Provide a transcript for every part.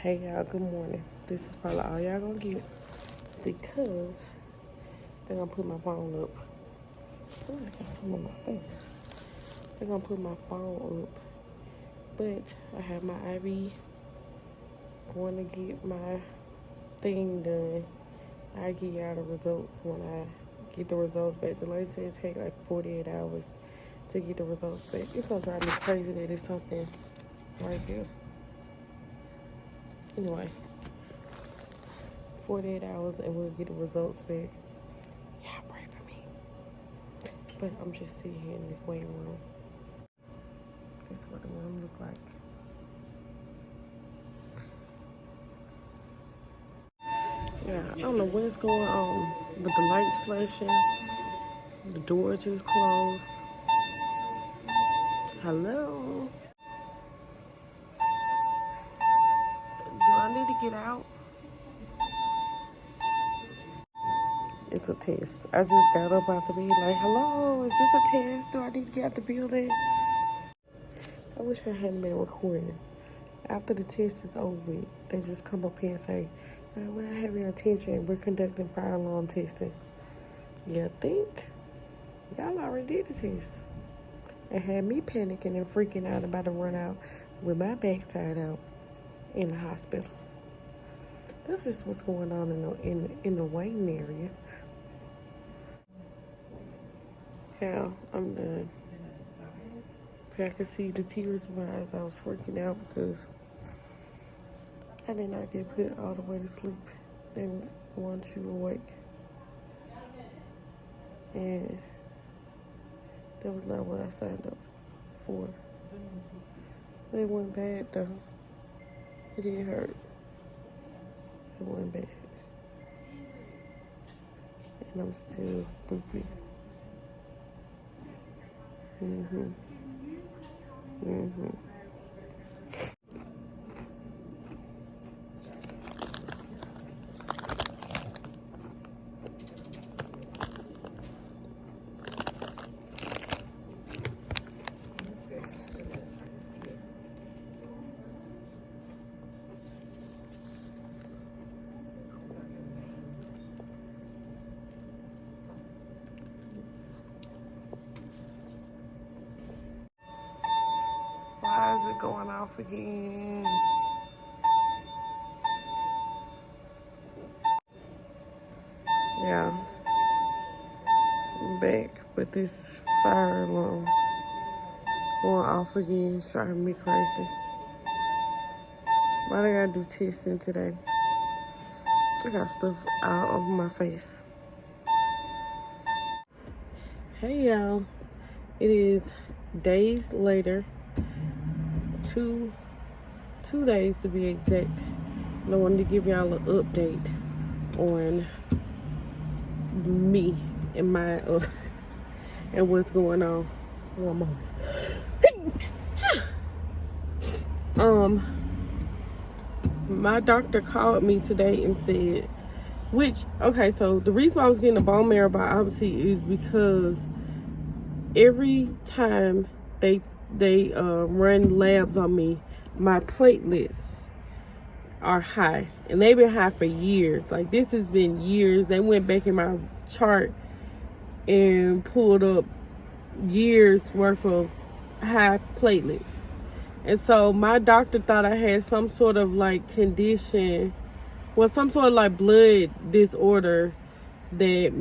Hey y'all, good morning. This is probably all y'all gonna get because they're gonna put my phone up. Oh, I got some on my face. They're gonna put my phone up. But I have my IV, going to get my thing done. I give y'all the results when I get the results back. The lady said it take like 48 hours to get the results back. It's gonna drive me crazy that it's something right here. Anyway, 48 hours and we'll get the results back. Yeah, pray for me. But I'm just sitting here in this waiting room. This is what the room look like. Yeah, I don't know what's going on, but the lights flashing, the door just closed. Hello? Do I need to get out? It's a test. I just got up out the bed like, hello, is this a test? Do I need to get out the building? I wish I hadn't been recording. After the test is over, they just come up here and say, when I have your attention, we're conducting fire alarm testing. You think? Y'all already did the test. And had me panicking and freaking out about to run out with my backside out in the hospital. That's just what's going on in the waiting area. Yeah, I'm done. If I could see the tears in my eyes, I was freaking out because I did not get put all the way to sleep. They want you awake. And that was not what I signed up for. It wasn't bad though. It didn't hurt. It wasn't bad. And I'm still loopy. Why is it going off again? Yeah. I'm back, but this fire alarm going off again is driving me crazy. Why they gotta do testing today? I got stuff all over my face. Hey y'all. It is days later. Two days to be exact. And I wanted to give y'all an update on me and my and what's going on. One moment. My doctor called me today and said, so the reason why I was getting a bone marrow biopsy is because every time they run labs on me, my platelets are high, and they've been high for years. Like, this has been years. They went back in my chart and pulled up years worth of high platelets. And so my doctor thought I had some sort of like condition, some sort of like blood disorder that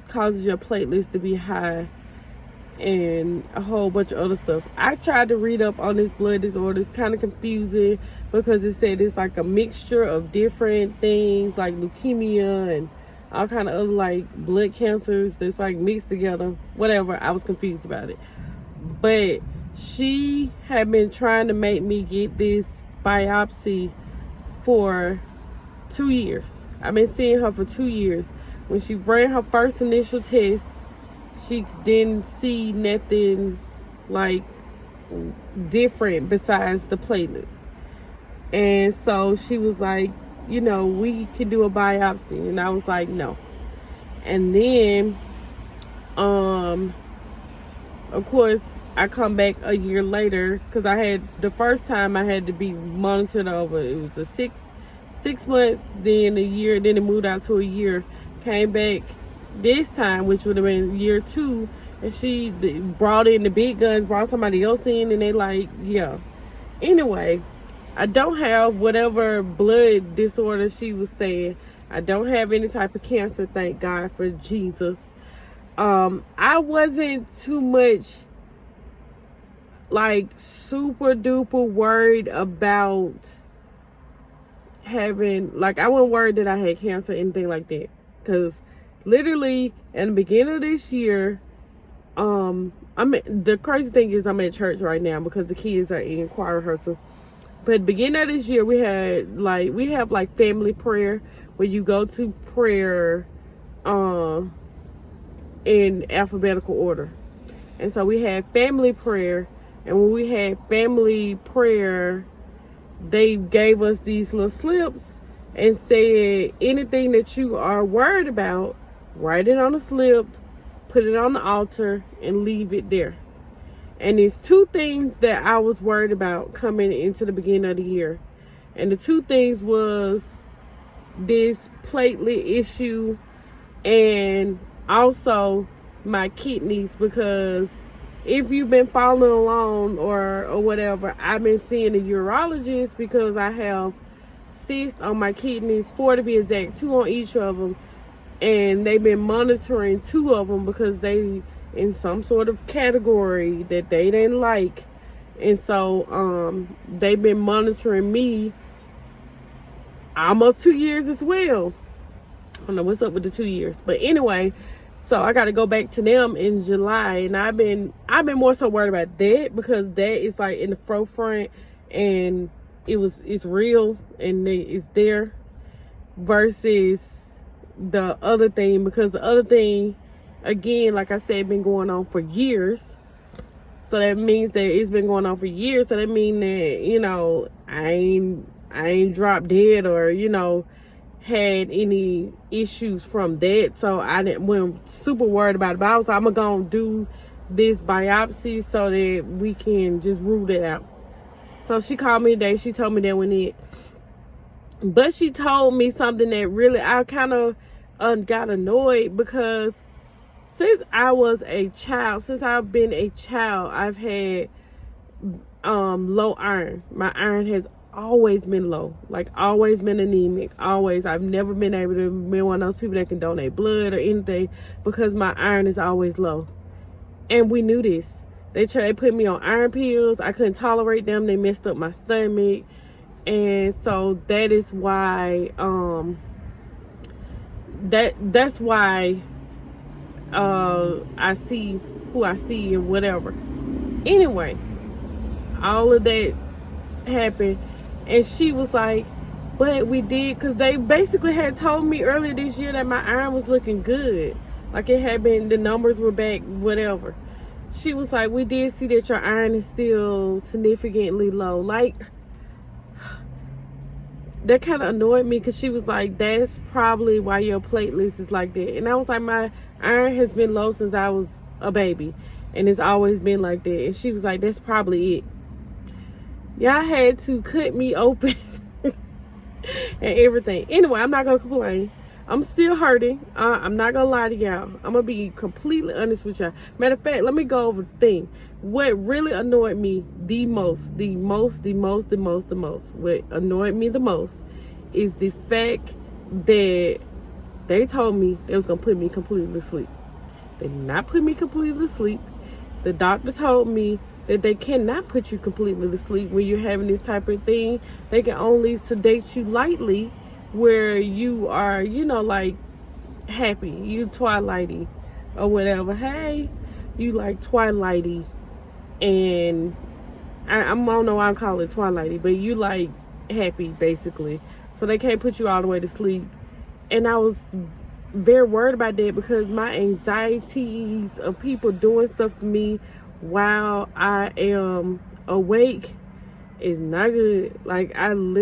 causes your platelets to be high, and a whole bunch of other stuff. I tried to read up on this blood disorder. It's kind of confusing because it said it's like a mixture of different things like leukemia and all kind of other like blood cancers that's like mixed together. Whatever. I was confused about it. But she had been trying to make me get this biopsy for 2 years. I've been seeing her for 2 years. When she ran her first initial test, she didn't see nothing like different besides the platelets. And so she was like, we can do a biopsy. And I was like, no. And then Of course, I come back a year later because I had the first time I had to be monitored over. It was a six months, then a year, then it moved out to a year. Came back this time, which would have been year 2, and she brought in the big guns, brought somebody else in, and they like, yeah. Anyway, I don't have whatever blood disorder she was saying. I don't have any type of cancer, thank God for Jesus. I wasn't too much like super duper worried about having, like, I wasn't worried that I had cancer or anything like that, because literally in the beginning of this year, the crazy thing is I'm at church right now because the kids are in choir rehearsal. But beginning of this year, we have like family prayer where you go to prayer in alphabetical order. And so we had family prayer, and when we had family prayer, they gave us these little slips and said, anything that you are worried about, write it on a slip, put it on the altar, and leave it there. And it's 2 things that I was worried about coming into the beginning of the year. And the 2 things was this platelet issue and also my kidneys, because if you've been following along or whatever, I've been seeing a urologist because I have cysts on my kidneys, 4 to be exact, 2 on each of them. And they've been monitoring 2 of them because they in some sort of category that they didn't like. And so they've been monitoring me almost 2 years as well. I don't know what's up with the 2 years, but anyway, so I got to go back to them in July, and I've been more so worried about that because that is like in the forefront, and it's real and it's there, versus the other thing, because the other thing, again, like I said, been going on for years. So that means that it's been going on for years. So that means that, you know, I ain't dropped dead or, you know, had any issues from that. So I wasn't super worried about it. But I was like, I'm gonna do this biopsy so that we can just rule it out. So she called me today. She told me that when it, but she told me something that really, I kind of got annoyed, because since I was a child, since I've been a child, I've had low iron. My iron has always been low, like always been anemic, always. I've never been able to be one of those people that can donate blood or anything because my iron is always low. And we knew this. They put me on iron pills. I couldn't tolerate them. They messed up my stomach. And so that is why that's why I see who I see and whatever. Anyway, all of that happened, and she was like, but we did, because they basically had told me earlier this year that my iron was looking good, like it had been, the numbers were back, whatever. She was like, we did see that your iron is still significantly low. Like, that kind of annoyed me, because she was like, that's probably why your platelets is like that. And I was like, my iron has been low since I was a baby, and it's always been like that. And she was like, that's probably it. Y'all had to cut me open and everything. Anyway, I'm not gonna complain. I'm still hurting. I'm not gonna lie to y'all. I'm gonna be completely honest with y'all. Matter of fact, let me go over the thing. What really annoyed me the most, what annoyed me the most is the fact that they told me they was gonna put me completely to sleep. They did not put me completely to sleep. The doctor told me that they cannot put you completely to sleep when you're having this type of thing. They can only sedate you lightly, where you are, you know, like happy, you twilighty or whatever. Hey, you like twilighty, and I don't know why I call it twilighty, but you like happy basically. So they can't put you all the way to sleep. And I was very worried about that, because my anxieties of people doing stuff to me while I am awake is not good. Like, I don't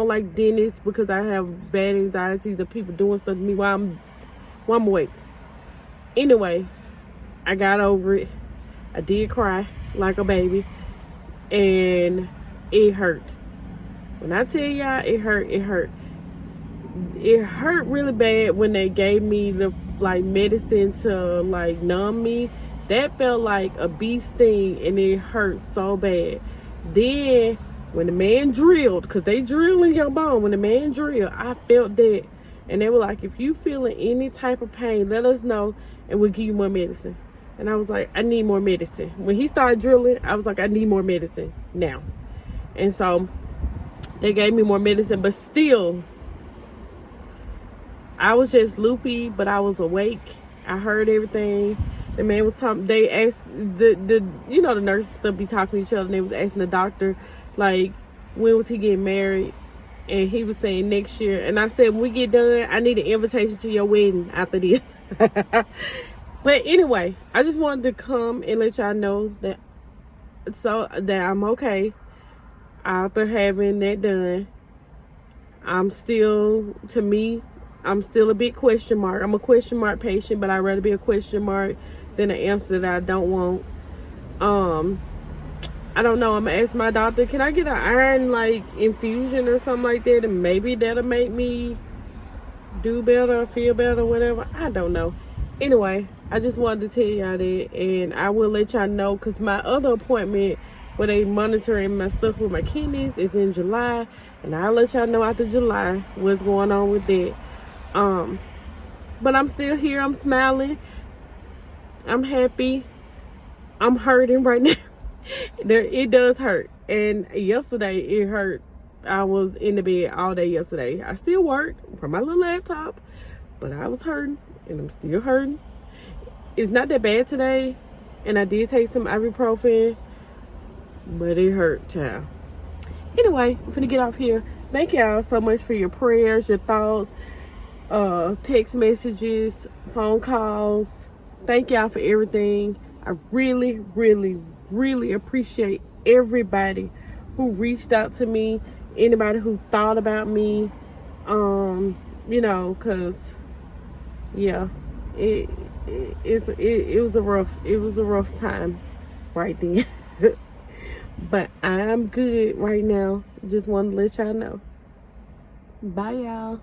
like dentists because I have bad anxieties of people doing stuff to me while I'm awake. Anyway, I got over it. I did cry like a baby, and it hurt. When I tell y'all it hurt, it hurt. It hurt really bad when they gave me the like medicine to like numb me. That felt like a bee sting, and it hurt so bad. Then when the man drilled, because they drill in your bone, when the man drilled, I felt that. And they were like, if you feeling any type of pain, let us know and we'll give you more medicine. And I was like, I need more medicine. When he started drilling, I was like, I need more medicine now. And so they gave me more medicine, but still, I was just loopy, but I was awake. I heard everything. The man was talking, they asked the you know, the nurses still be talking to each other, and they was asking the doctor, like, when was he getting married? And he was saying next year. And I said, when we get done, I need an invitation to your wedding after this. But anyway, I just wanted to come and let y'all know that I'm okay after having that done. I'm still a big question mark. I'm a question mark patient, but I'd rather be a question mark than an answer that I don't want. I don't know. I'm gonna ask my doctor, can I get an iron like infusion or something like that, and maybe that'll make me do better, feel better, whatever. I don't know. Anyway, I just wanted to tell y'all that, and I will let y'all know, because my other appointment where they monitoring my stuff with my kidneys is in July, and I'll let y'all know after July what's going on with that. But I'm still here. I'm smiling. I'm happy. I'm hurting right now. It does hurt, and yesterday it hurt. I was in the bed all day yesterday. I still worked from my little laptop, but I was hurting, and I'm still hurting. It's not that bad today, and I did take some ibuprofen, but it hurt, child. Anyway, I'm finna get off here. Thank y'all so much for your prayers, your thoughts, text messages, phone calls. Thank y'all for everything. I really, really, really appreciate everybody who reached out to me, anybody who thought about me, you know, because yeah, it was a rough time right then. But I'm good right now. Just wanted to let y'all know. Bye, y'all.